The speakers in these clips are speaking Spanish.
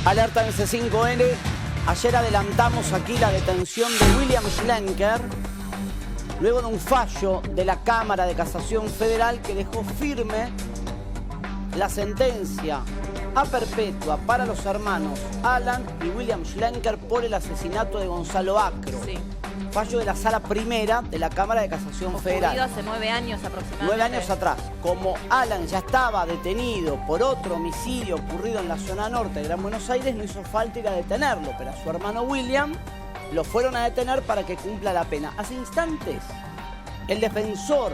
Alerta en C5N. Ayer adelantamos aquí la detención de William Schlenker, luego de un fallo de la Cámara de Casación Federal que dejó firme la sentencia a perpetua para los hermanos Alan y William Schlenker por el asesinato de Gonzalo Acro. Sí. Fallo de la Sala Primera de la Cámara de Casación Federal. Hace 9 años aproximadamente. 9 años atrás. Como Alan ya estaba detenido por otro homicidio ocurrido en la zona norte de Gran Buenos Aires, no hizo falta ir a detenerlo, pero a su hermano William lo fueron a detener para que cumpla la pena. Hace instantes, el defensor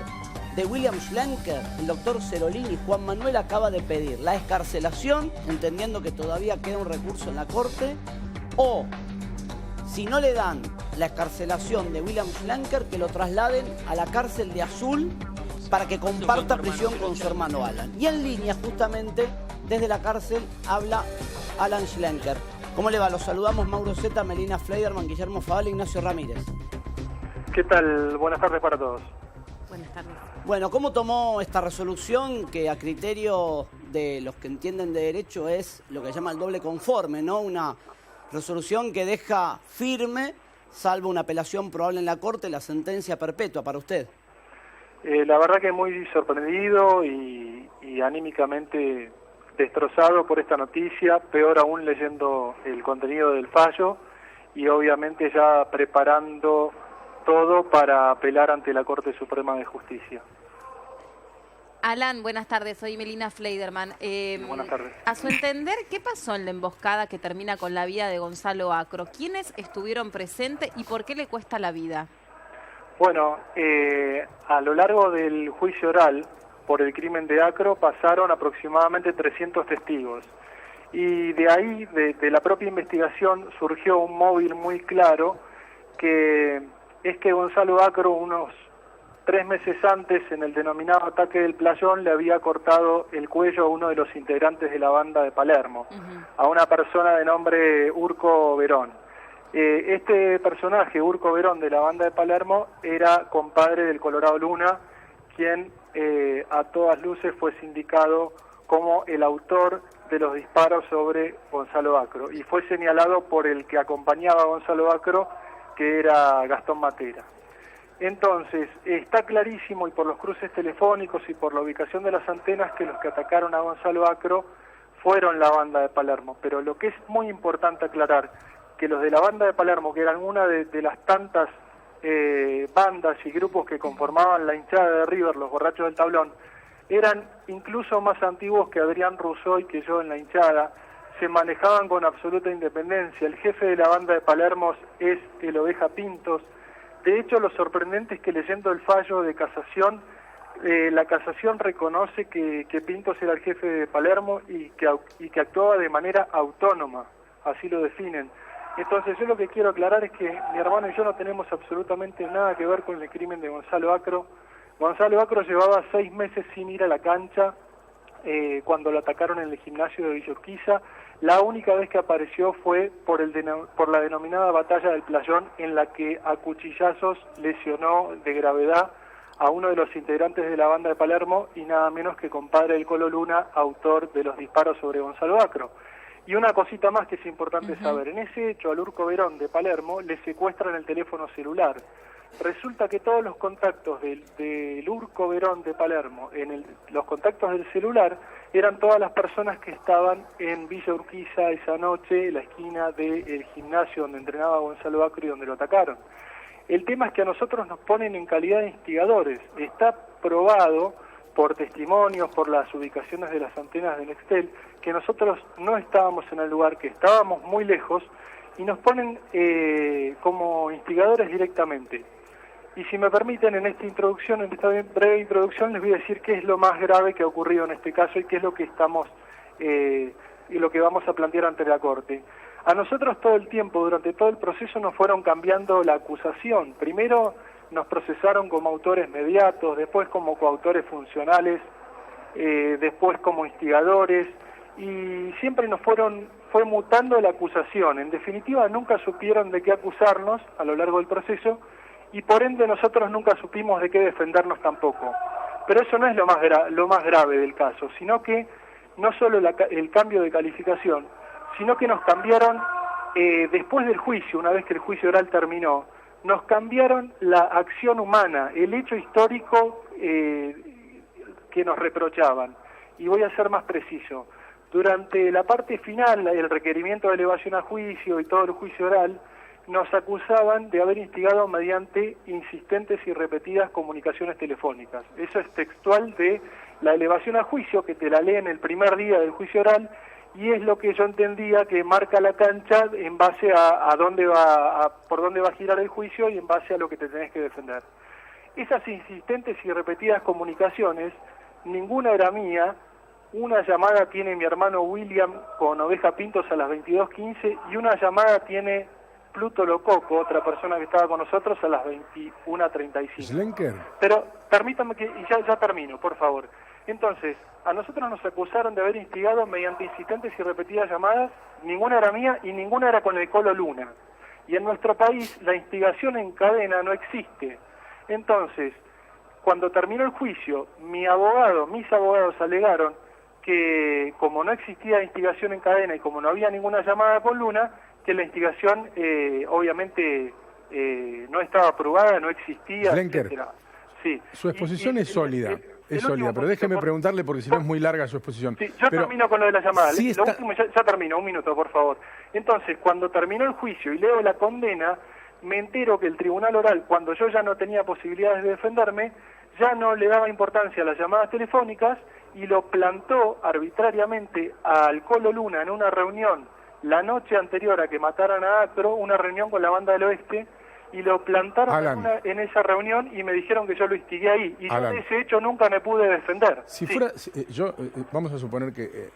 de William Schlenker, el doctor Cerolini, Juan Manuel, acaba de pedir la excarcelación, entendiendo que todavía queda un recurso en la Corte, o si no le dan la excarcelación de William Schlenker, que lo trasladen a la cárcel de Azul para que comparta prisión con su hermano Alan. Y en línea, justamente, desde la cárcel, habla Alan Schlenker. ¿Cómo le va? Los saludamos Mauro Zeta, Melina Fleiderman, Guillermo Faval e Ignacio Ramírez. ¿Qué tal? Buenas tardes para todos. Buenas tardes. Bueno, ¿cómo tomó esta resolución que a criterio de los que entienden de derecho es lo que se llama el doble conforme, ¿no? Una resolución que deja firme, salvo una apelación probable en la Corte, la sentencia perpetua para usted. La verdad que muy sorprendido y anímicamente destrozado por esta noticia, peor aún leyendo el contenido del fallo y obviamente ya preparando todo para apelar ante la Corte Suprema de Justicia. Alan, buenas tardes, soy Melina Fleiderman. Buenas tardes. A su entender, ¿qué pasó en la emboscada que termina con la vida de Gonzalo Acro? ¿Quiénes estuvieron presentes y por qué le cuesta la vida? Bueno, a lo largo del juicio oral por el crimen de Acro pasaron aproximadamente 300 testigos. Y de ahí, de la propia investigación, surgió un móvil muy claro que es que Gonzalo Acro, unos 3 meses antes, en el denominado ataque del Playón, le había cortado el cuello a uno de los integrantes de la banda de Palermo, a una persona de nombre Urco Verón. Este personaje, Urco Verón, de la banda de Palermo, era compadre del Colorado Luna, quien a todas luces fue sindicado como el autor de los disparos sobre Gonzalo Acro, y fue señalado por el que acompañaba a Gonzalo Acro, que era Gastón Matera. Entonces, está clarísimo, y por los cruces telefónicos y por la ubicación de las antenas, que los que atacaron a Gonzalo Acro fueron la banda de Palermo. Pero lo que es muy importante aclarar, que los de la banda de Palermo, que eran una de las tantas bandas y grupos que conformaban la hinchada de River, los borrachos del tablón, eran incluso más antiguos que Adrián Rousseau y que yo en la hinchada, se manejaban con absoluta independencia. El jefe de la banda de Palermo es el Oveja Pintos. De hecho, lo sorprendente es que leyendo el fallo de casación, la casación reconoce que Pintos era el jefe de Palermo y que actuaba de manera autónoma, así lo definen. Entonces yo lo que quiero aclarar es que mi hermano y yo no tenemos absolutamente nada que ver con el crimen de Gonzalo Acro. Gonzalo Acro llevaba 6 meses sin ir a la cancha cuando lo atacaron en el gimnasio de Villa Urquiza. La única vez que apareció fue por la denominada batalla del Playón, en la que a cuchillazos lesionó de gravedad a uno de los integrantes de la banda de Palermo y nada menos que compadre del Colo Luna, autor de los disparos sobre Gonzalo Acro. Y una cosita más que es importante saber, en ese hecho al Urco Verón de Palermo le secuestran el teléfono celular. Resulta que todos los contactos del Urco Verón de Palermo, los contactos del celular, eran todas las personas que estaban en Villa Urquiza esa noche, en la esquina del gimnasio donde entrenaba Gonzalo Acro y donde lo atacaron. El tema es que a nosotros nos ponen en calidad de instigadores. Está probado por testimonios, por las ubicaciones de las antenas de Nextel, que nosotros no estábamos en el lugar, que estábamos muy lejos, y nos ponen como instigadores directamente. Y si me permiten, en esta introducción, en esta breve introducción, les voy a decir qué es lo más grave que ha ocurrido en este caso y qué es lo que estamos y lo que vamos a plantear ante la Corte. A nosotros todo el tiempo, durante todo el proceso, nos fueron cambiando la acusación. Primero nos procesaron como autores mediatos, después como coautores funcionales, después como instigadores, y siempre fue mutando la acusación. En definitiva, nunca supieron de qué acusarnos a lo largo del proceso, y por ende nosotros nunca supimos de qué defendernos tampoco. Pero eso no es lo más grave del caso, sino que no solo el cambio de calificación, sino que nos cambiaron, después del juicio, una vez que el juicio oral terminó, nos cambiaron la acción humana, el hecho histórico que nos reprochaban. Y voy a ser más preciso. Durante la parte final, el requerimiento de elevación a juicio y todo el juicio oral, nos acusaban de haber instigado mediante insistentes y repetidas comunicaciones telefónicas. Eso es textual de la elevación a juicio, que te la leen el primer día del juicio oral, y es lo que yo entendía que marca la cancha en base a dónde por dónde va a girar el juicio y en base a lo que te tenés que defender. Esas insistentes y repetidas comunicaciones, ninguna era mía. Una llamada tiene mi hermano William con Oveja Pintos a las 22:15 y una llamada tiene Pluto Lococo, otra persona que estaba con nosotros, a las 21:35. Schlenker. Pero permítame y ya termino, por favor. Entonces, a nosotros nos acusaron de haber instigado mediante insistentes y repetidas llamadas, ninguna era mía y ninguna era con el Colo Luna. Y en nuestro país la instigación en cadena no existe. Entonces, cuando terminó el juicio, mis abogados alegaron que como no existía instigación en cadena y como no había ninguna llamada con Luna, que la instigación obviamente no estaba aprobada, no existía, etcétera. Sí. Su exposición es sólida. Es sólida, pero déjeme preguntarle porque si no es muy larga su exposición. Sí, yo termino con lo de la llamada. Sí Lo último, ya termino, un minuto, por favor. Entonces, cuando terminó el juicio y leo la condena, me entero que el tribunal oral, cuando yo ya no tenía posibilidades de defenderme, ya no le daba importancia a las llamadas telefónicas y lo plantó arbitrariamente al Colo Luna en una reunión la noche anterior a que mataran a Acro, una reunión con la Banda del Oeste, y lo plantaron en esa reunión y me dijeron que yo lo instigué ahí. Y yo de ese hecho nunca me pude defender. Si fuera, vamos a suponer que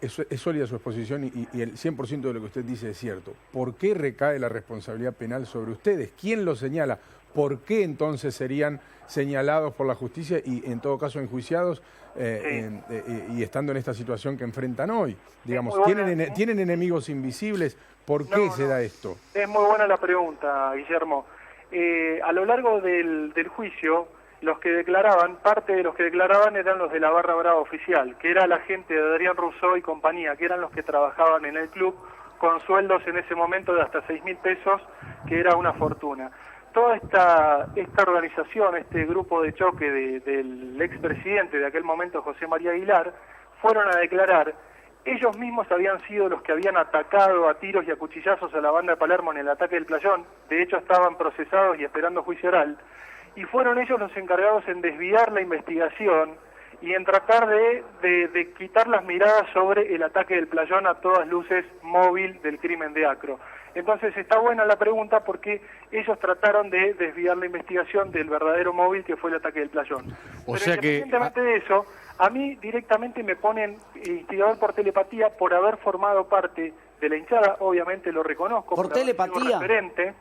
es sólida su exposición y el 100% de lo que usted dice es cierto. ¿Por qué recae la responsabilidad penal sobre ustedes? ¿Quién lo señala? ¿Por qué entonces serían señalados por la justicia y en todo caso enjuiciados y estando en esta situación que enfrentan hoy? Digamos, ¿tienen enemigos invisibles? ¿Por qué se da esto? Es muy buena la pregunta, Guillermo. A lo largo del juicio, los que declaraban, parte de los que declaraban eran los de la barra brava oficial, que era la gente de Adrián Rousseau y compañía, que eran los que trabajaban en el club con sueldos en ese momento de hasta 6.000 pesos, que era una fortuna. Toda esta organización, este grupo de choque del expresidente de aquel momento, José María Aguilar, fueron a declarar. Ellos mismos habían sido los que habían atacado a tiros y a cuchillazos a la Banda de Palermo en el ataque del Playón. De hecho, estaban procesados y esperando juicio oral. Y fueron ellos los encargados en desviar la investigación y en tratar de quitar las miradas sobre el ataque del Playón, a todas luces móvil del crimen de Acro. Entonces está buena la pregunta porque ellos trataron de desviar la investigación del verdadero móvil que fue el ataque del Playón. O sea que independientemente de eso, a mí directamente me ponen instigador por telepatía por haber formado parte de la hinchada, obviamente lo reconozco. ¿Por telepatía? Referente,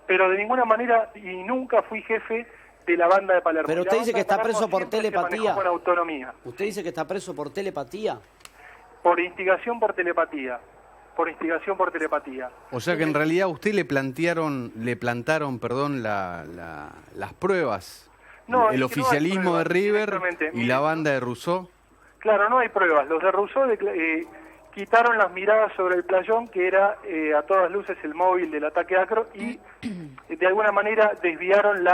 pero de ninguna manera y nunca fui jefe de la Banda de Palermo. Pero usted dice que está preso por telepatía. Con autonomía. ¿Usted dice que está preso por telepatía? Por instigación por telepatía. Por instigación por telepatía. O sea que en realidad a usted le plantaron, las pruebas. No, el oficialismo no de River y la banda de Rousseau. Claro, no hay pruebas. Los de Rousseau quitaron las miradas sobre el Playón, que era a todas luces el móvil del ataque Acro, y de alguna manera desviaron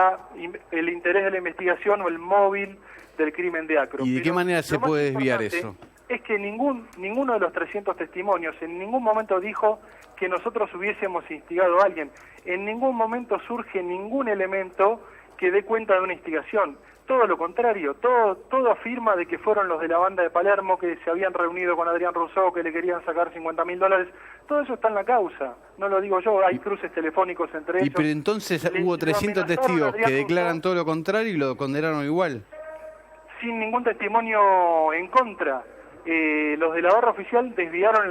el interés de la investigación o el móvil del crimen de Acro. ¿Y de qué manera se puede desviar eso? Es que ninguno de los 300 testimonios en ningún momento dijo que nosotros hubiésemos instigado a alguien. En ningún momento surge ningún elemento que dé cuenta de una instigación. Todo lo contrario, todo afirma de que fueron los de la Banda de Palermo que se habían reunido con Adrián Rousseau, que le querían sacar $50.000. Todo eso está en la causa, no lo digo yo, hay cruces telefónicos entre ellos. Y pero entonces hubo 300 testigos que declaran todo lo contrario y lo condenaron igual. Sin ningún testimonio en contra. Los de la barra oficial desviaron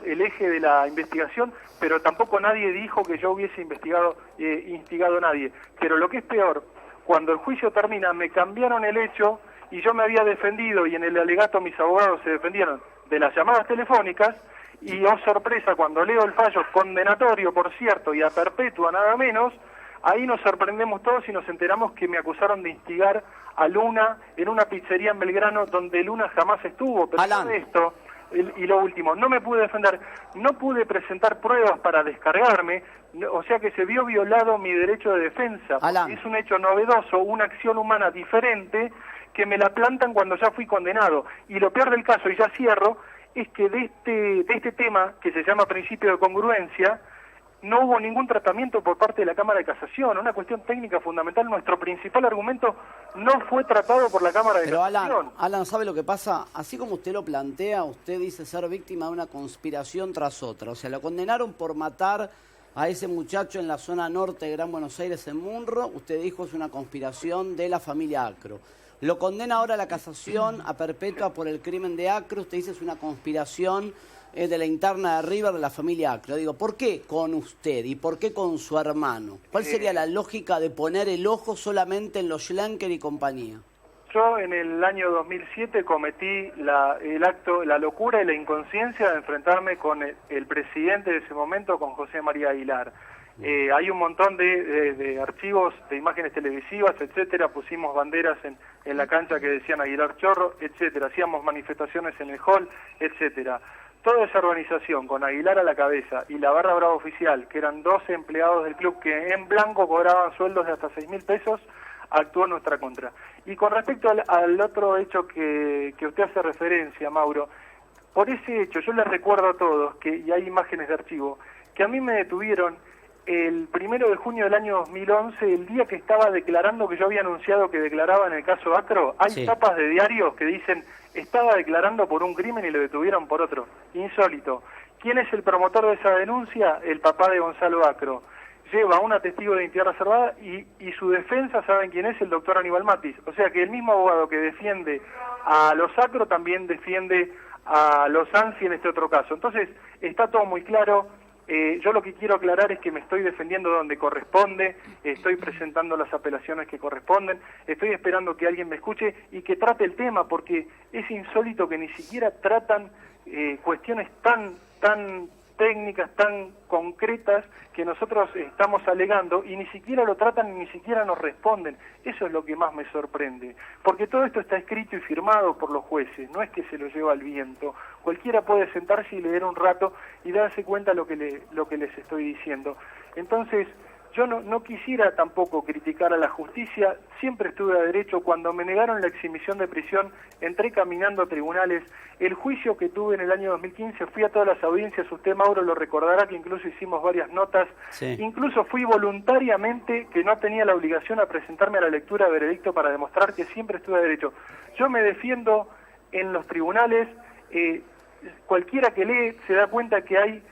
el eje de la investigación, pero tampoco nadie dijo que yo hubiese instigado a nadie. Pero lo que es peor, cuando el juicio termina, me cambiaron el hecho y yo me había defendido, y en el alegato mis abogados se defendieron de las llamadas telefónicas, y oh sorpresa, cuando leo el fallo condenatorio, por cierto, y a perpetua nada menos, ahí nos sorprendemos todos y nos enteramos que me acusaron de instigar a Luna en una pizzería en Belgrano donde Luna jamás estuvo. Pero y lo último, no me pude defender, no pude presentar pruebas para descargarme, o sea que se vio violado mi derecho de defensa. Es un hecho novedoso, una acción humana diferente que me la plantan cuando ya fui condenado. Y lo peor del caso, y ya cierro, es que de este tema, que se llama principio de congruencia, no hubo ningún tratamiento por parte de la Cámara de Casación, una cuestión técnica fundamental. Nuestro principal argumento no fue tratado por la Cámara de Casación. Alan, ¿sabe lo que pasa? Así como usted lo plantea, usted dice ser víctima de una conspiración tras otra. O sea, lo condenaron por matar a ese muchacho en la zona norte de Gran Buenos Aires, en Munro. Usted dijo es una conspiración de la familia Acro. Lo condena ahora la Casación a perpetua por el crimen de Acro. Usted dice es una conspiración de la interna de River, de la familia Acro. Digo, ¿por qué con usted y por qué con su hermano? ¿Cuál sería la lógica de poner el ojo solamente en los Schlenker y compañía? Yo en el año 2007 cometí la locura y la inconsciencia de enfrentarme con el presidente de ese momento, con José María Aguilar. Hay un montón de archivos de imágenes televisivas, etcétera. Pusimos banderas en la cancha que decían Aguilar Chorro, etcétera. Hacíamos manifestaciones en el hall, etcétera. Toda esa organización, con Aguilar a la cabeza y la barra brava oficial, que eran 12 empleados del club que en blanco cobraban sueldos de hasta 6.000 pesos, actuó en nuestra contra. Y con respecto al otro hecho que usted hace referencia, Mauro, por ese hecho yo les recuerdo a todos, y hay imágenes de archivo, que a mí me detuvieron el 1 de junio del año 2011, el día que estaba declarando, que yo había anunciado que declaraba en el caso Acro. Hay tapas de diarios que dicen estaba declarando por un crimen y lo detuvieron por otro. Insólito. ¿Quién es el promotor de esa denuncia? El papá de Gonzalo Acro. Lleva a una testigo de identidad reservada y su defensa, ¿saben quién es? El doctor Aníbal Matis. O sea que el mismo abogado que defiende a los Acro también defiende a los ANSI en este otro caso. Entonces, está todo muy claro. Yo lo que quiero aclarar es que me estoy defendiendo donde corresponde, estoy presentando las apelaciones que corresponden, estoy esperando que alguien me escuche y que trate el tema, porque es insólito que ni siquiera tratan cuestiones tan técnicas, tan concretas que nosotros estamos alegando, y ni siquiera lo tratan y ni siquiera nos responden. Eso es lo que más me sorprende, porque todo esto está escrito y firmado por los jueces, no es que se lo lleva al viento. Cualquiera puede sentarse y leer un rato y darse cuenta lo que les estoy diciendo. Entonces, yo no quisiera tampoco criticar a la justicia, siempre estuve a derecho. Cuando me negaron la exhibición de prisión, entré caminando a tribunales. El juicio que tuve en el año 2015, fui a todas las audiencias, usted, Mauro, lo recordará que incluso hicimos varias notas, incluso fui voluntariamente, que no tenía la obligación, a presentarme a la lectura de veredicto para demostrar que siempre estuve a derecho. Yo me defiendo en los tribunales, cualquiera que lee se da cuenta que hay,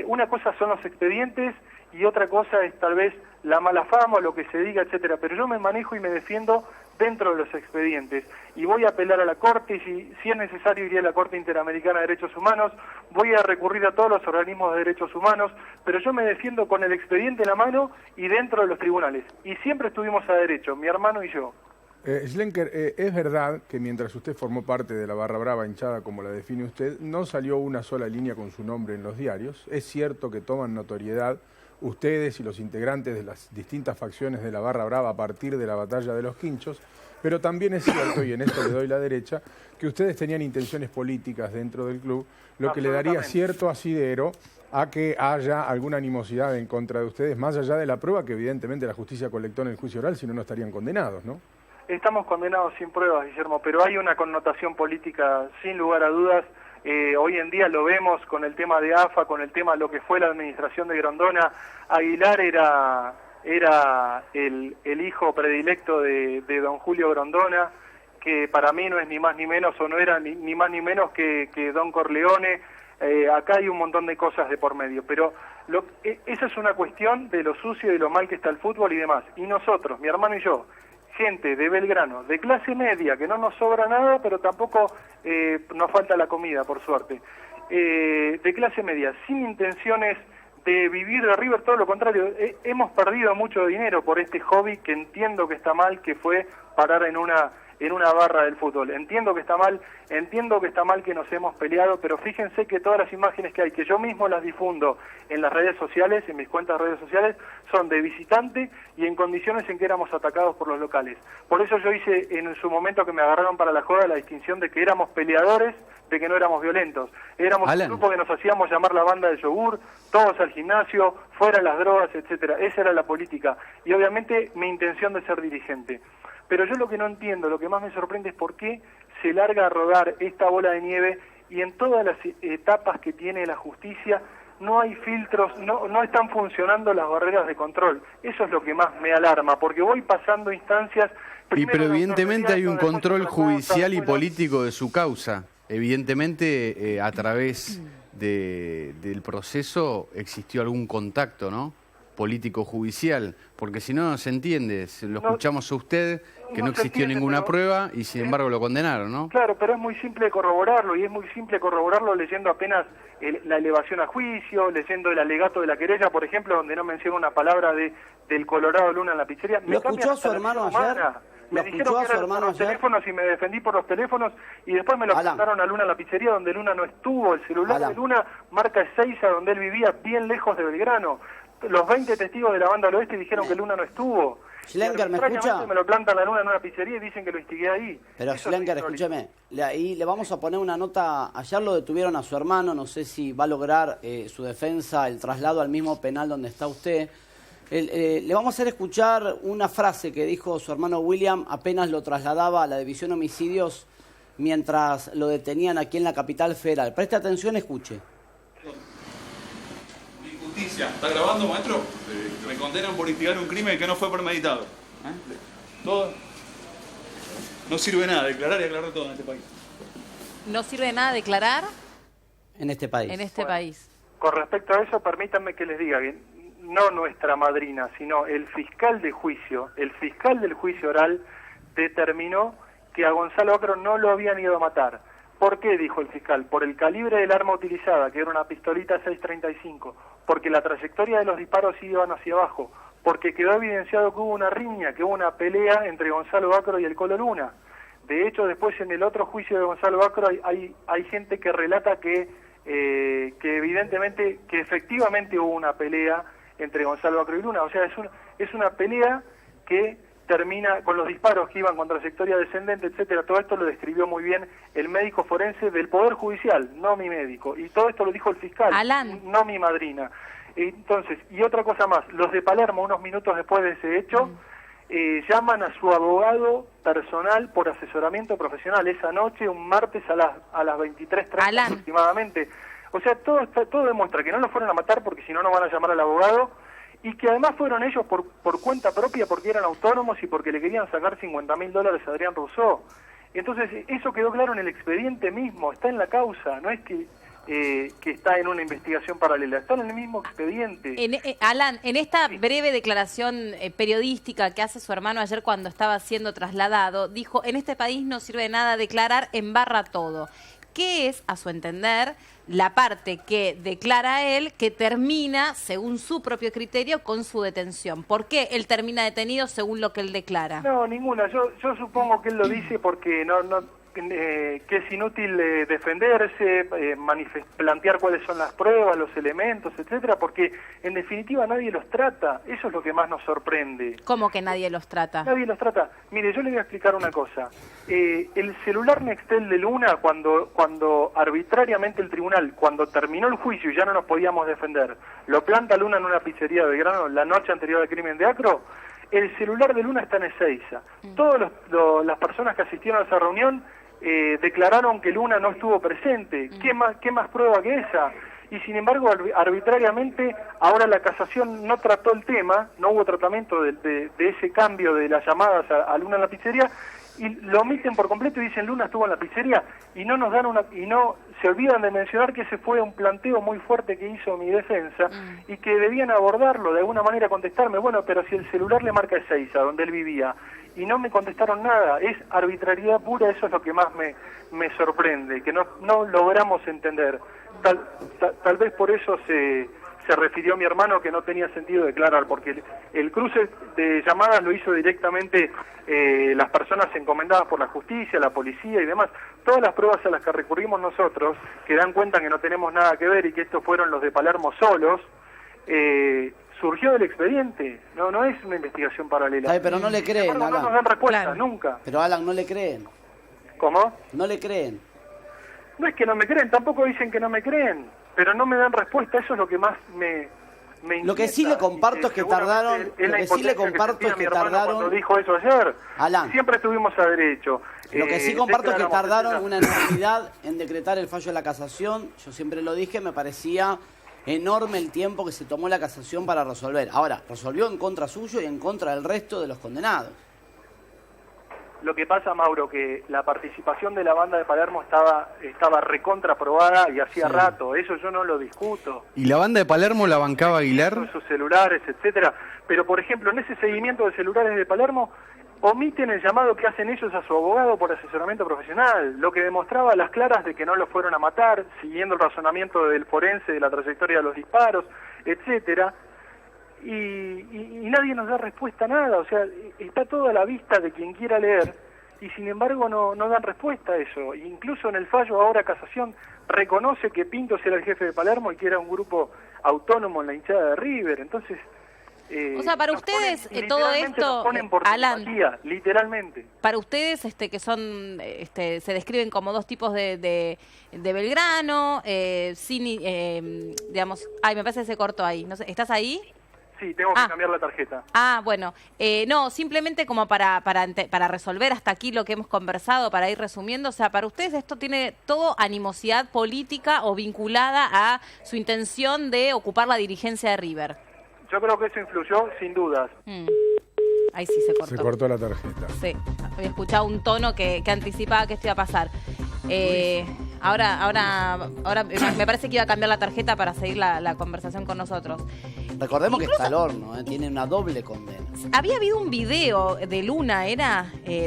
una cosa son los expedientes, y otra cosa es tal vez la mala fama o lo que se diga, etcétera, pero yo me manejo y me defiendo dentro de los expedientes, y voy a apelar a la Corte, y si es necesario iré a la Corte Interamericana de Derechos Humanos, voy a recurrir a todos los organismos de derechos humanos, pero yo me defiendo con el expediente en la mano y dentro de los tribunales, y siempre estuvimos a derecho, mi hermano y yo. Schlenker, es verdad que mientras usted formó parte de la barra brava hinchada, como la define usted, no salió una sola línea con su nombre en los diarios. Es cierto que toman notoriedad ustedes y los integrantes de las distintas facciones de la barra brava a partir de la batalla de los Quinchos, pero también es cierto, y en esto le doy la derecha, que ustedes tenían intenciones políticas dentro del club, lo que le daría cierto asidero a que haya alguna animosidad en contra de ustedes, más allá de la prueba que evidentemente la justicia colectó en el juicio oral, si no, no estarían condenados, ¿no? Estamos condenados sin pruebas, Guillermo, pero hay una connotación política sin lugar a dudas. Hoy en día lo vemos con el tema de AFA, con el tema de lo que fue la administración de Grondona. Aguilar era el hijo predilecto de don Julio Grondona, que para mí no es ni más ni menos, o no era ni más ni menos que don Corleone. Acá hay un montón de cosas de por medio, pero esa es una cuestión de lo sucio y de lo mal que está el fútbol y demás. Y nosotros, mi hermano y yo, gente de Belgrano, de clase media, que no nos sobra nada, pero tampoco nos falta la comida, por suerte, de clase media, sin intenciones de vivir de River, todo lo contrario, hemos perdido mucho dinero por este hobby que entiendo que está mal, que fue parar en una barra del fútbol. Entiendo que está mal que nos hemos peleado, pero fíjense que todas las imágenes que hay, que yo mismo las difundo en las redes sociales, en mis cuentas de redes sociales, son de visitante y en condiciones en que éramos atacados por los locales. Por eso yo hice en su momento, que me agarraron para la joda, la distinción de que éramos peleadores de que no éramos violentos. Éramos Alan. un grupo que nos hacíamos llamar la banda del yogur, todos al gimnasio, fuera las drogas, etcétera. Esa era la política. Y obviamente mi intención de ser dirigente. Pero yo lo que no entiendo, lo que más me sorprende es por qué se larga a rodar esta bola de nieve y en todas las etapas que tiene la justicia no hay filtros, no están funcionando las barreras de control. Eso es lo que más me alarma, porque voy pasando instancias... Pero evidentemente hay un control judicial y político de su causa. Evidentemente a través del proceso existió algún contacto, ¿no? Político-judicial, porque si no, no se entiende. Lo escuchamos a usted, que no existió ninguna prueba y sin embargo lo condenaron, ¿no? Claro, pero es muy simple corroborarlo, y es muy simple corroborarlo leyendo apenas la elevación a juicio, leyendo el alegato de la querella, por ejemplo, donde no menciona una palabra del Colorado Luna en la pizzería. ¿Lo escuchó a su hermano ayer? Me dijeron que eran los teléfonos y me defendí por los teléfonos y después me lo pasaron a Luna en la pizzería donde Luna no estuvo. El celular de Luna marca Ezeiza, donde él vivía, bien lejos de Belgrano. Los 20 testigos de la banda del oeste dijeron que Luna no estuvo. Schlenker, ¿me escucha? Me lo plantan a Luna en una pizzería y dicen que lo instigué ahí. Pero Schlenker, escúcheme, ahí le vamos a poner una nota. Ayer lo detuvieron a su hermano, no sé si va a lograr su defensa, el traslado al mismo penal donde está usted. Le vamos a hacer escuchar una frase que dijo su hermano William apenas lo trasladaba a la División Homicidios mientras lo detenían aquí en la capital federal. Preste atención, escuche. Injusticia. ¿Está grabando, maestro? Me condenan por instigar un crimen que no fue premeditado. Todo. No sirve nada declarar y aclarar todo en este país. ¿No sirve de nada declarar? En este país. En este país. Con respecto a eso, permítanme que les diga bien. No nuestra madrina, sino el fiscal del juicio oral determinó que a Gonzalo Acro no lo habían ido a matar. ¿Por qué? Dijo el fiscal. Por el calibre del arma utilizada, que era una pistolita 6.35, porque la trayectoria de los disparos iban hacia abajo, porque quedó evidenciado que hubo una riña, que hubo una pelea entre Gonzalo Acro y el Colo Luna. De hecho, después en el otro juicio de Gonzalo Acro hay gente que relata que evidentemente, que efectivamente hubo una pelea entre Gonzalo Acro y Luna. O sea, es una pelea que termina con los disparos que iban con trayectoria descendente, etcétera. Todo esto lo describió muy bien el médico forense del Poder Judicial, no mi médico. Y todo esto lo dijo el fiscal, Alan. no mi madrina. Entonces, y otra cosa más, los de Palermo, unos minutos después de ese hecho, llaman a su abogado personal por asesoramiento profesional esa noche, un martes a las 23:30 aproximadamente. O sea, todo demuestra que no lo fueron a matar porque si no, no van a llamar al abogado, y que además fueron ellos por cuenta propia porque eran autónomos y porque le querían sacar $50.000 a Adrián Rousseau. Entonces, eso quedó claro en el expediente mismo, está en la causa, no es que está en una investigación paralela, está en el mismo expediente. Alan, en esta breve declaración periodística que hace su hermano ayer cuando estaba siendo trasladado, dijo, en este país no sirve de nada declarar, embarra todo. ¿Qué es, a su entender, la parte que declara él que termina, según su propio criterio, con su detención? ¿Por qué él termina detenido según lo que él declara? No, ninguna. Yo supongo que él lo dice porque que es inútil defenderse, plantear cuáles son las pruebas, los elementos, etcétera, porque en definitiva nadie los trata. Eso es lo que más nos sorprende. ¿Cómo que nadie los trata? Nadie los trata. Mire, yo le voy a explicar una cosa. El celular Nextel de Luna, cuando arbitrariamente el tribunal, cuando terminó el juicio y ya no nos podíamos defender, lo planta Luna en una pizzería de Belgrano la noche anterior al crimen de Acro, el celular de Luna está en Ezeiza. Todas las personas que asistieron a esa reunión declararon que Luna no estuvo presente. ¿Qué más prueba que esa? Y sin embargo, arbitrariamente, ahora la casación no trató el tema, no hubo tratamiento de ese cambio de las llamadas a Luna en la pizzería, y lo omiten por completo y dicen Luna estuvo en la pizzería, y no nos dan se olvidan de mencionar que ese fue un planteo muy fuerte que hizo mi defensa, y que debían abordarlo, de alguna manera contestarme, bueno, pero si el celular le marca Ezeiza, donde él vivía, y no me contestaron nada, es arbitrariedad pura, eso es lo que más me sorprende, que no logramos entender. Tal vez por eso se refirió mi hermano que no tenía sentido declarar, porque el cruce de llamadas lo hizo directamente las personas encomendadas por la justicia, la policía y demás. Todas las pruebas a las que recurrimos nosotros, que dan cuenta que no tenemos nada que ver y que estos fueron los de Palermo solos, surgió del expediente, no es una investigación paralela. Ay, pero no le creen, Alan. No nos dan respuesta, nunca. Pero Alan, no le creen. ¿Cómo? No le creen. no es que no me creen, tampoco dicen que no me creen, pero no me dan respuesta. Eso es lo que más me Lo que sí le comparto es que tardaron. Lo que sí le comparto es que tardaron. Cuando dijo eso ayer, Alan, siempre estuvimos a derecho. Lo que sí comparto es que tardaron una enormidad en decretar el fallo de la casación. Yo siempre lo dije, me parecía enorme el tiempo que se tomó la casación para resolver. Ahora, resolvió en contra suyo y en contra del resto de los condenados. Lo que pasa, Mauro, que la participación de la banda de Palermo estaba recontraprobada y hacía rato. Eso yo no lo discuto. ¿Y la banda de Palermo la bancaba Aguilar? Sus celulares, etcétera. Pero, por ejemplo, en ese seguimiento de celulares de Palermo, omiten el llamado que hacen ellos a su abogado por asesoramiento profesional, lo que demostraba a las claras de que no lo fueron a matar, siguiendo el razonamiento del forense de la trayectoria de los disparos, etcétera. Y nadie nos da respuesta a nada, o sea, está todo a la vista de quien quiera leer, y sin embargo no dan respuesta a eso. Incluso en el fallo ahora casación reconoce que Pintos era el jefe de Palermo y que era un grupo autónomo en la hinchada de River. Entonces, o sea, para ustedes todo esto, nos ponen por Alan, simpatía, literalmente. para ustedes que son, se describen como dos tipos de Belgrano, digamos, ay, me parece que se cortó ahí, no sé, ¿estás ahí? Sí, tengo que cambiar la tarjeta. Bueno, no, simplemente como para resolver hasta aquí lo que hemos conversado, para ir resumiendo, o sea, para ustedes esto tiene todo animosidad política o vinculada a su intención de ocupar la dirigencia de River. Yo creo que eso influyó, sin dudas. Ahí sí se cortó. Se cortó la tarjeta. Sí, había escuchado un tono que anticipaba que esto iba a pasar. Ahora me parece que iba a cambiar la tarjeta para seguir la conversación con nosotros. Recordemos que está al horno, tiene una doble condena. Había habido un video de Luna,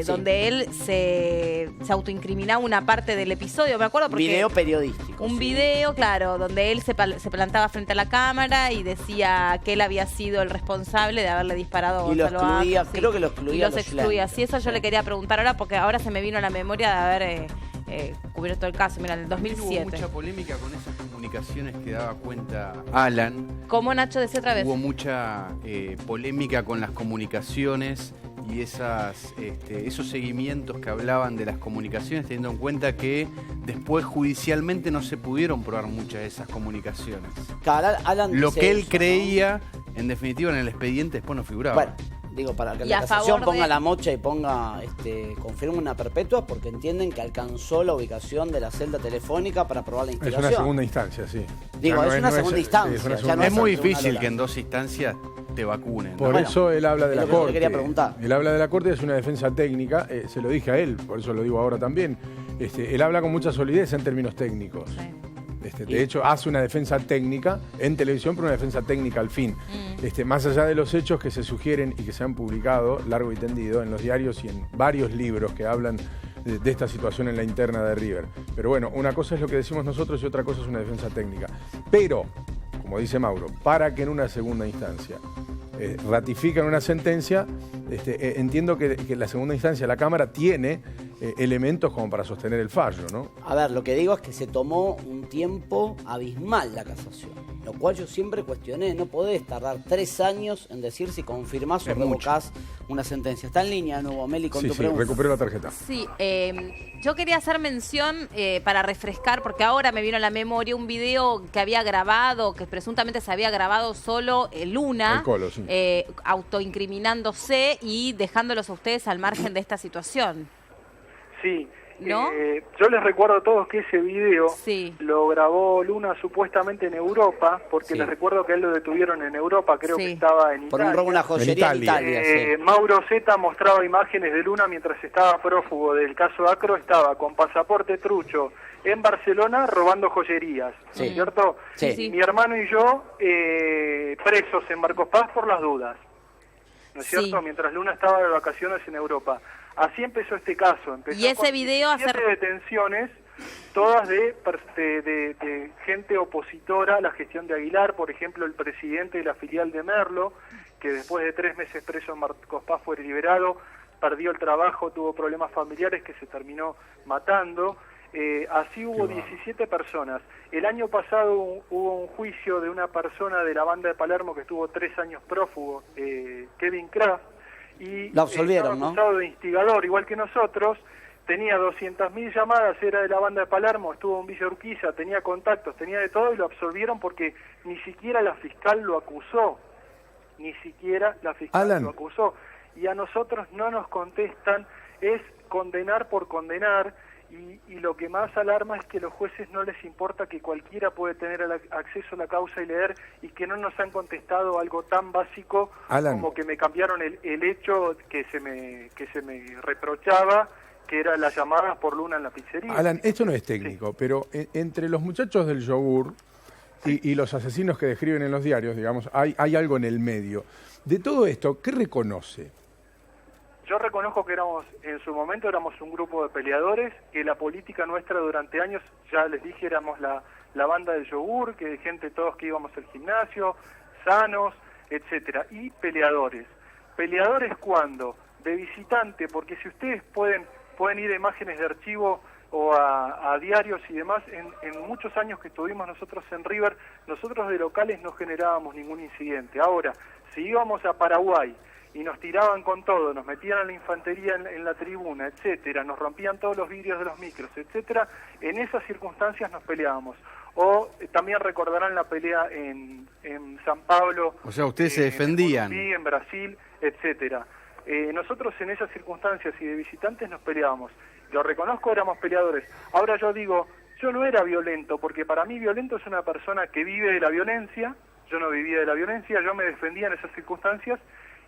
donde él se autoincriminaba una parte del episodio, me acuerdo porque... Video periodístico. Un video, claro, donde él se plantaba frente a la cámara y decía que él había sido el responsable de haberle disparado a y lo Gonzalo excluía, Acro, creo que lo excluía. Y los excluía. Sí, eso yo le quería preguntar ahora porque ahora se me vino a la memoria de haber cubierto el caso. Mira, en el 2007. Hubo mucha polémica con esas comunicaciones que daba cuenta Alan. ¿Cómo, Nacho, decía otra vez? Hubo mucha polémica con las comunicaciones y esos seguimientos que hablaban de las comunicaciones, teniendo en cuenta que después judicialmente no se pudieron probar muchas de esas comunicaciones. Alan Lo que él eso, creía, en definitiva, en el expediente después no figuraba. Bueno, digo, para que la casación ponga la mocha y ponga, confirme una perpetua, porque entienden que alcanzó la ubicación de la celda telefónica para probar la instigación. Es una segunda instancia, sí. Digo, es una segunda instancia. Es muy difícil que en dos instancias te vacunen. Por eso él habla de la Corte. Quería preguntar. Él habla de la Corte, es una defensa técnica, se lo dije a él, por eso lo digo ahora también. Él habla con mucha solidez en términos técnicos. Sí. De hecho, hace una defensa técnica en televisión, pero una defensa técnica al fin. Más allá de los hechos que se sugieren y que se han publicado largo y tendido en los diarios y en varios libros que hablan de esta situación en la interna de River. Pero bueno, una cosa es lo que decimos nosotros y otra cosa es una defensa técnica. Pero, como dice Mauro, para que en una segunda instancia ratifican una sentencia, entiendo que la segunda instancia, la Cámara, tiene elementos como para sostener el fallo, ¿no? A ver, lo que digo es que se tomó un tiempo abismal la casación, lo cual yo siempre cuestioné. No podés tardar 3 años en decir si confirmás o revocás una sentencia. Está en línea, nuevo Meli, con tu pregunta. Recuperé la tarjeta. Sí, yo quería hacer mención para refrescar, porque ahora me vino a la memoria un video que había grabado, que presuntamente se había grabado solo Luna, El Colo, sí. autoincriminándose y dejándolos a ustedes al margen de esta situación. Sí, ¿no? Yo les recuerdo a todos que ese video Sí. lo grabó Luna supuestamente en Europa, porque les recuerdo que él lo detuvieron en Europa, creo que estaba en Italia. Por un robo en una joyería en Italia. Mauro Zeta mostraba imágenes de Luna mientras estaba prófugo del caso Acro, estaba con pasaporte trucho en Barcelona robando joyerías, ¿cierto? Sí. Mi hermano y yo presos en Marcos Paz por las dudas, ¿no es cierto? Mientras Luna estaba de vacaciones en Europa. Así empezó este caso. Empezó y ese con video 17 detenciones, todas de gente opositora a la gestión de Aguilar, por ejemplo, el presidente de la filial de Merlo, que después de 3 meses preso en Marcos Paz fue liberado, perdió el trabajo, tuvo problemas familiares que se terminó matando. Así hubo 17 personas. El año pasado hubo un juicio de una persona de la banda de Palermo que estuvo 3 años prófugo, Kevin Kraft, y lo absolvieron, estaba acusado de instigador, igual que nosotros, tenía 200.000 llamadas, era de la banda de Palermo, estuvo en Villa Urquiza, tenía contactos, tenía de todo y lo absolvieron porque ni siquiera la fiscal lo acusó. Ni siquiera la fiscal lo acusó. Y a nosotros no nos contestan, es condenar por condenar, y lo que más alarma es que a los jueces no les importa que cualquiera puede tener acceso a la causa y leer, y que no nos han contestado algo tan básico como que me cambiaron el hecho que se me reprochaba, que era las llamadas por Luna en la pizzería. Alan, esto no es técnico, pero entre los muchachos del yogur y los asesinos que describen en los diarios, digamos, hay algo en el medio. De todo esto, ¿qué reconoce? Yo reconozco que en su momento éramos un grupo de peleadores, que la política nuestra durante años, ya les dije, éramos la banda del yogur, que gente todos que íbamos al gimnasio, sanos, etcétera, y peleadores. ¿Peleadores cuándo? De visitante, porque si ustedes pueden ir a imágenes de archivo o a diarios y demás, en muchos años que estuvimos nosotros en River, nosotros de locales no generábamos ningún incidente. Ahora, si íbamos a Paraguay y nos tiraban con todo, nos metían a la infantería en la tribuna, etcétera, nos rompían todos los vidrios de los micros, etcétera, en esas circunstancias nos peleábamos. O también recordarán la pelea en San Pablo. O sea, ustedes se defendían. En Brasil, etcétera. Nosotros en esas circunstancias y de visitantes nos peleábamos. Lo reconozco, éramos peleadores. Ahora yo digo, yo no era violento, porque para mí violento es una persona que vive de la violencia. Yo no vivía de la violencia, yo me defendía en esas circunstancias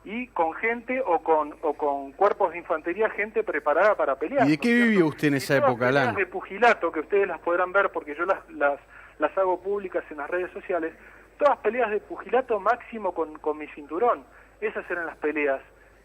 y con gente o con cuerpos de infantería, gente preparada para pelear. ¿Y de qué vivió usted en esa época, Alan? De pugilato, que ustedes las podrán ver porque yo las hago públicas en las redes sociales, todas peleas de pugilato máximo con mi cinturón. Esas eran las peleas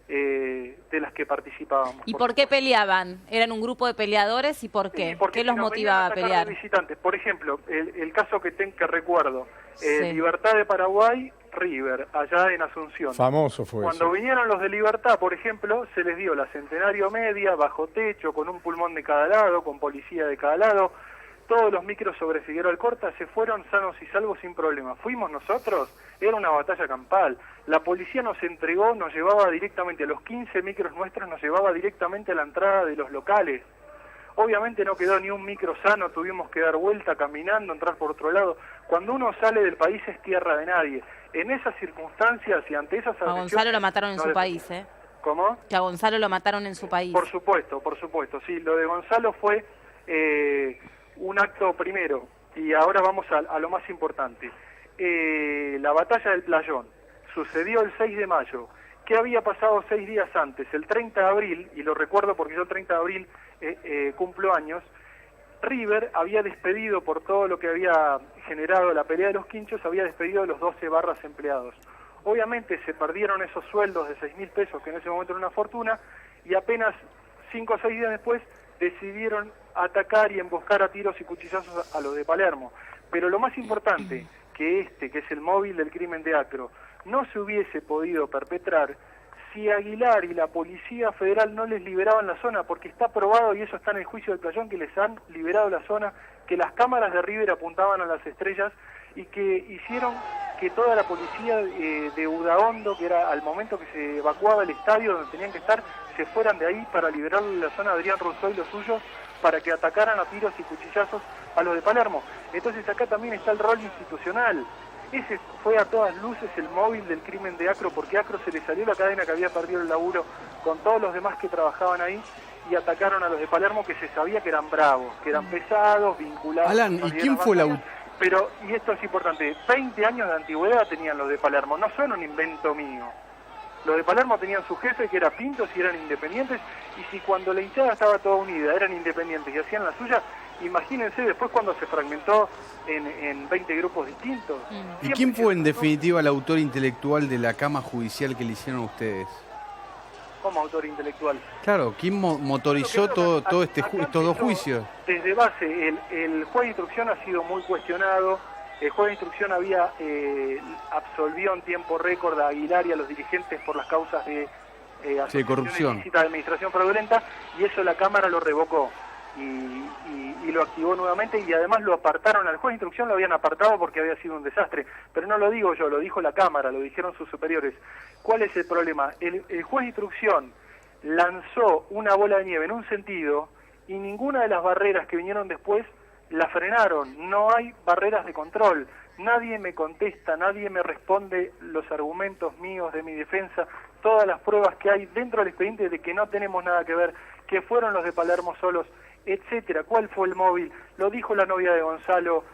de las que participábamos. ¿Y por qué peleaban? ¿Eran un grupo de peleadores y por qué? Sí, ¿Qué los motivaba a pelear? Visitantes. Por ejemplo, el caso que recuerdo, Libertad de Paraguay, River, allá en Asunción. Famoso fue Cuando vinieron los de Libertad, por ejemplo, se les dio la Centenario Media, bajo techo, con un pulmón de cada lado, con policía de cada lado. Todos los micros sobre Figueroa Alcorta se fueron sanos y salvos sin problema. Fuimos nosotros, era una batalla campal. La policía nos entregó, nos llevaba directamente a los 15 micros nuestros, nos llevaba directamente a la entrada de los locales. Obviamente no quedó ni un micro sano, tuvimos que dar vuelta caminando, entrar por otro lado. Cuando uno sale del país es tierra de nadie. En esas circunstancias y ante esas agresiones... A Gonzalo lo mataron en su país, ¿eh? ¿Cómo? Que a Gonzalo lo mataron en su país. Por supuesto. Sí, lo de Gonzalo fue un acto primero. Y ahora vamos a lo más importante. La batalla del Playón sucedió el 6 de mayo. ¿Qué había pasado 6 días antes? El 30 de abril, y lo recuerdo porque yo el 30 de abril cumplo años, River había despedido, por todo lo que había generado la pelea de los quinchos, había despedido a los 12 barras empleados. Obviamente se perdieron esos sueldos de 6.000 pesos, que en ese momento era una fortuna, y apenas 5 o 6 días después decidieron atacar y emboscar a tiros y cuchillazos a los de Palermo. Pero lo más importante, que es el móvil del crimen de Acro, no se hubiese podido perpetrar si Aguilar y la Policía Federal no les liberaban la zona, porque está probado, y eso está en el juicio del Playón, que les han liberado la zona, que las cámaras de River apuntaban a las estrellas y que hicieron que toda la policía de Udaondo, que era al momento que se evacuaba el estadio donde tenían que estar, se fueran de ahí para liberarle la zona a Adrián Rousseau y los suyos, para que atacaran a tiros y cuchillazos a los de Palermo. Entonces acá también está el rol institucional. Ese fue a todas luces el móvil del crimen de Acro, porque a Acro se le salió la cadena que había perdido el laburo con todos los demás que trabajaban ahí y atacaron a los de Palermo, que se sabía que eran bravos, que eran pesados, vinculados. Alan, ¿y quién fue la... Pero, y esto es importante, 20 años de antigüedad tenían los de Palermo, no son un invento mío. Los de Palermo tenían su jefe, que era Pintos, y eran independientes, y si cuando la hinchada estaba toda unida eran independientes y hacían la suya, imagínense después cuando se fragmentó en 20 grupos distintos. ¿Y quién fue en definitiva el autor intelectual de la cama judicial que le hicieron a ustedes? ¿Cómo autor intelectual? Claro, ¿quién motorizó todo estos dos juicios? Desde base, el juez de instrucción ha sido muy cuestionado. El juez de instrucción absolvió en tiempo récord a Aguilar y a los dirigentes por las causas de corrupción, ilícita, de administración fraudulenta, y eso la Cámara lo revocó y lo activó nuevamente, y además lo apartaron al juez de instrucción, lo habían apartado porque había sido un desastre, pero no lo digo yo, lo dijo la Cámara, lo dijeron sus superiores. ¿Cuál es el problema? El juez de instrucción lanzó una bola de nieve en un sentido y ninguna de las barreras que vinieron después la frenaron. No hay barreras de control. Nadie me contesta, nadie me responde los argumentos míos de mi defensa, todas las pruebas que hay dentro del expediente de que no tenemos nada que ver, que fueron los de Palermo solos, etcétera. ¿Cuál fue el móvil? Lo dijo la novia de Gonzalo.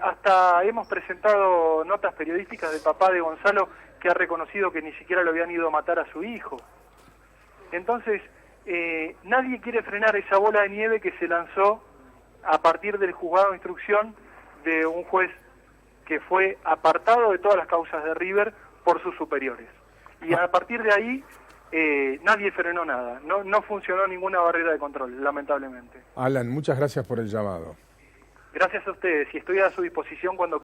Hasta hemos presentado notas periodísticas del papá de Gonzalo que ha reconocido que ni siquiera lo habían ido a matar a su hijo. Entonces, nadie quiere frenar esa bola de nieve que se lanzó a partir del juzgado de instrucción de un juez que fue apartado de todas las causas de River por sus superiores. Y a partir de ahí, nadie frenó nada. No funcionó ninguna barrera de control, lamentablemente. Alan, muchas gracias por el llamado. Gracias a ustedes y estoy a su disposición cuando